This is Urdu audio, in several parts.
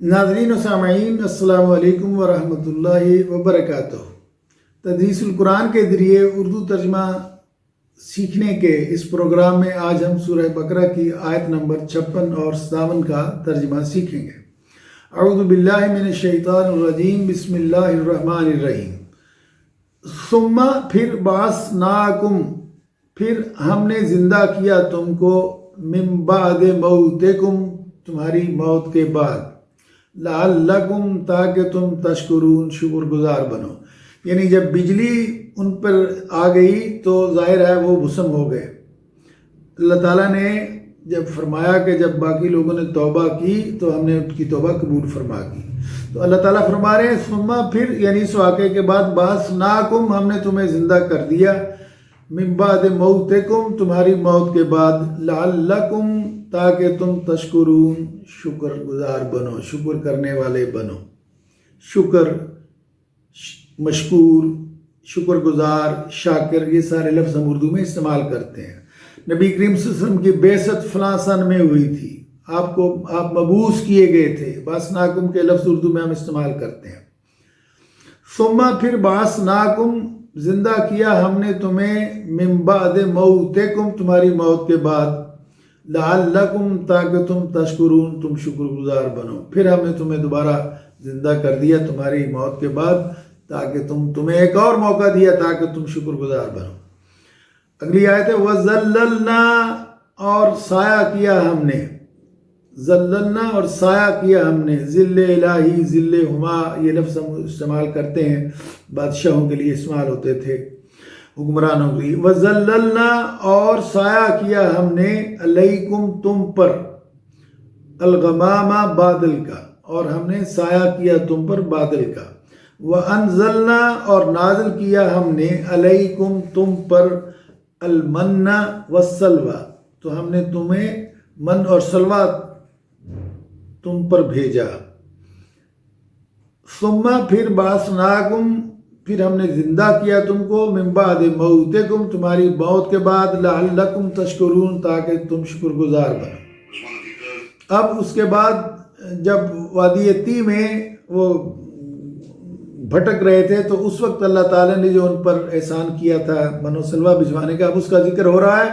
ناظرین و سامعین، السلام علیکم ورحمۃ اللہ وبرکاتہ۔ تدریس القرآن کے ذریعے اردو ترجمہ سیکھنے کے اس پروگرام میں آج ہم سورہ بقرہ کی آیت نمبر 56 اور 57 کا ترجمہ سیکھیں گے۔ اعوذ باللہ من الشیطان الرجیم، بسم اللہ الرحمن الرحیم۔ ثم پھر بعثناکم پھر ہم نے زندہ کیا تم کو، من بعد موتکم تمہاری موت کے بعد، لعلکم تاکہ تم تشکرون شکر گزار بنو۔ یعنی جب بجلی ان پر آ گئی تو ظاہر ہے وہ بھسم ہو گئے۔ اللہ تعالیٰ نے جب فرمایا کہ جب باقی لوگوں نے توبہ کی تو ہم نے ان کی توبہ قبول فرما کی، تو اللہ تعالیٰ فرما رہے ہیں ثم پھر، یعنی اس واقعے کے بعد، بعثناکم ہم نے تمہیں زندہ کر دیا، من بعد موتکم تمہاری موت کے بعد، لعلکم تاکہ تم تشکرون شکر گزار بنو، شکر کرنے والے بنو۔ شکر، مشکور، شکر گزار، شاکر، یہ سارے لفظ ہم اردو میں استعمال کرتے ہیں۔ نبی کریم صلی اللہ علیہ وسلم کی بعثت فلاں سن میں ہوئی تھی، آپ مبعوث کیے گئے تھے۔ بعثناکم کے لفظ اردو میں ہم استعمال کرتے ہیں۔ ثم پھر بعثناکم زندہ کیا ہم نے تمہیں، من بعد موتکم تمہاری موت کے بعد، لعلکم تاکہ تم تشکرون تم شکر گزار بنو۔ پھر ہم نے تمہیں دوبارہ زندہ کر دیا تمہاری موت کے بعد تاکہ تمہیں ایک اور موقع دیا تاکہ تم شکر گزار بنو۔ اگلی آیت ہے وَذَلَّلْنَا اور سایہ کیا ہم نے، ذللنا اور سایہ کیا ہم نے، ذل الہی، ذل ہما، یہ لفظ ہم استعمال کرتے ہیں، بادشاہوں کے لیے استعمال ہوتے تھے، حکمرانوں کے لیے۔ وَذَلَّلْنَا اور سایہ کیا ہم نے، علیکم تم پر، الغمامہ بادل کا، اور ہم نے سایہ کیا تم پر بادل کا۔ وَأَنزَلْنَا اور نازل کیا ہم نے، علیکم تم پر، المن والسلوى تو ہم نے تمہیں من اور سلوہ تم پر بھیجا۔ ثم پھر بعثناکم پھر ہم نے زندہ کیا تم کو، من بعد موتکم تمہاری موت کے بعد، لعلکم تشکرون تاکہ تم شکر گزار بنو۔ اب اس کے بعد جب وادی طی میں وہ بھٹک رہے تھے تو اس وقت اللہ تعالیٰ نے جو ان پر احسان کیا تھا من و سلوہ بھجوانے کا، اب اس کا ذکر ہو رہا ہے۔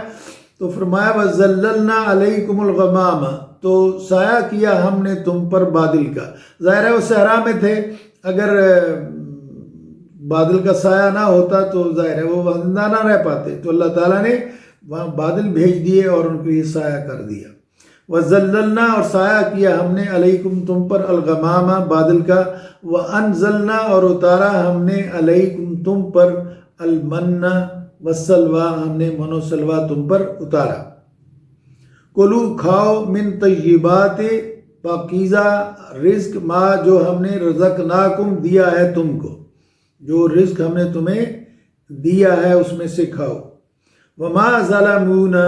تو فرمایا وَذَلَّلْنَا عَلَيْكُمُ الْغَمَامَ تو سایہ کیا ہم نے تم پر بادل کا۔ ظاہر ہے وہ صحرا میں تھے، اگر بادل کا سایہ نہ ہوتا تو ظاہر ہے وہ زندہ نہ رہ پاتے، تو اللہ تعالیٰ نے وہاں بادل بھیج دیے اور ان کو یہ سایہ کر دیا۔ وَذَلَّلْنَا اور سایہ کیا ہم نے، علیکم تم پر، الغمامہ بادل کا، وَأَنزَلْنَا اور اتارا ہم نے، علیکم تم پر، المن والسلوى ہم نے من و سلوہ تم پر اتارا۔ کلو کھاؤ، من طیبات پاکیزہ رزق، ما جو ہم نے، رزقناکم دیا ہے تم کو، جو رزق ہم نے تمہیں دیا ہے اس میں سے کھاؤ۔ وما ظلمونا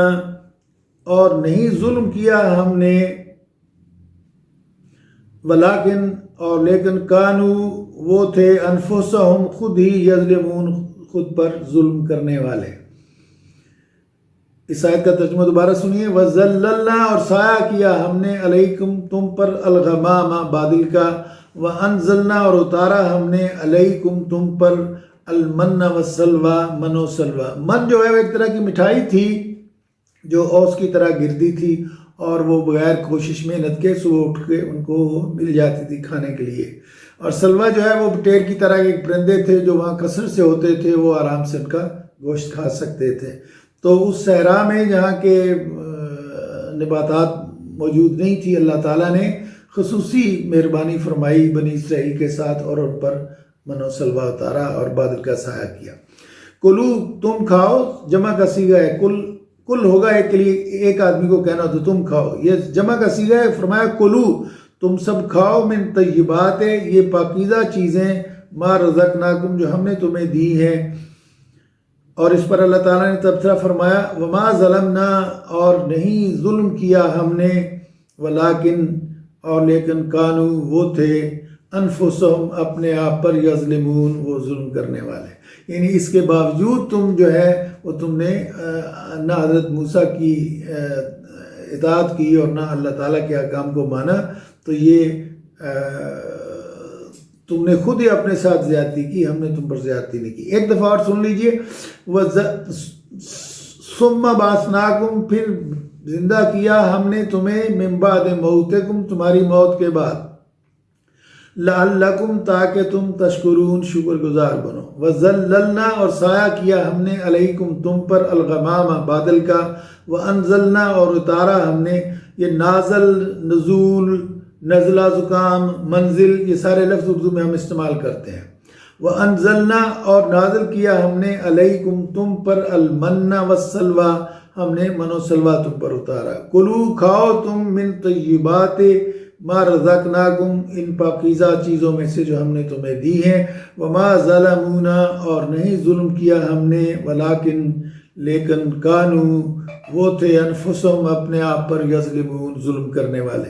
اور نہیں ظلم کیا ہم نے، ولیکن اور لیکن، کانو وہ تھے، انفسہم خود ہی، یظلمون خود پر ظلم کرنے والے۔ اس آیت کا ترجمہ دوبارہ سنیے۔ وَذَلَّلْنَا اور سایہ کیا ہم نے، علیکم تم پر، الغمامہ بادل کا، وَأَنزَلْنَا اور اتارا ہم نے، علیکم تم پر، المن والسلوى من و سلوہ۔ من جو ہے وہ ایک طرح کی مٹھائی تھی جو اوس کی طرح گرتی تھی اور وہ بغیر کوشش محنت کے صبح اٹھ کے ان کو مل جاتی تھی کھانے کے لیے، اور سلوہ جو ہے وہ بٹیر کی طرح ایک پرندے تھے جو وہاں کثرت سے ہوتے تھے، وہ آرام سے ان کا گوشت کھا سکتے تھے۔ تو اس صحرا میں جہاں کے نباتات موجود نہیں تھی، اللہ تعالیٰ نے خصوصی مہربانی فرمائی بنی اسرائیل کے ساتھ اور ان پر من و سلوہ اتارا اور بادل کا سایہ کیا۔ کلو تم کھاؤ، جمع کا صیغہ ہے، کل ہوگا ایک کے لیے، ایک آدمی کو کہنا تو تم کھاؤ، یہ جمع کا صیغہ ہے، فرمایا کلو تم سب کھاؤ، من طیبات یہ پاکیزہ چیزیں، ما رزقناکم جو ہم نے تمہیں دی ہیں۔ اور اس پر اللہ تعالیٰ نے تبصرہ فرمایا، وما ظلمنا اور نہیں ظلم کیا ہم نے، ولیکن اور لیکن، کانو وہ تھے، انفسہم اپنے آپ پر، یظلمون وہ ظلم کرنے والے۔ یعنی اس کے باوجود تم جو ہے وہ تم نے نہ حضرت موسیٰ کی اطاعت کی اور نہ اللہ تعالیٰ کے احکام کو مانا، تو یہ تم نے خود ہی اپنے ساتھ زیادتی کی، ہم نے تم پر زیادتی نہیں کی۔ ایک دفعہ اور سن لیجئے، ثم بعثناکم، پھر زندہ کیا ہم نے تمہیں، من بعد موتکم، تمہاری موت کے بعد، لعلکم، تاکہ تم تشکرون، شکر گزار بنو۔ وظللنا، اور سایہ کیا ہم نے، علیکم، تم پر، الغمام، بادل کا، وانزلنا، اور اتارا ہم نے، یہ نازل، نزول، نزلہ، زکام، منزل، یہ سارے لفظ اردو میں ہم استعمال کرتے ہیں۔ وانزلنا، اور نازل کیا ہم نے، علیکم، تم پر، المن والسلوى، ہم نے من و سلوہ تم پر اتارا۔ کلو، کھاؤ تم، من طیبات ما رزقناکم، ان پاکیزہ چیزوں میں سے جو ہم نے تمہیں دی ہیں۔ وما ظلمونا، اور نہیں ظلم کیا ہم نے، ولیکن، لیکن، کانو، وہ تھے، انفسہم، اپنے آپ پر، یظلمون، ظلم کرنے والے۔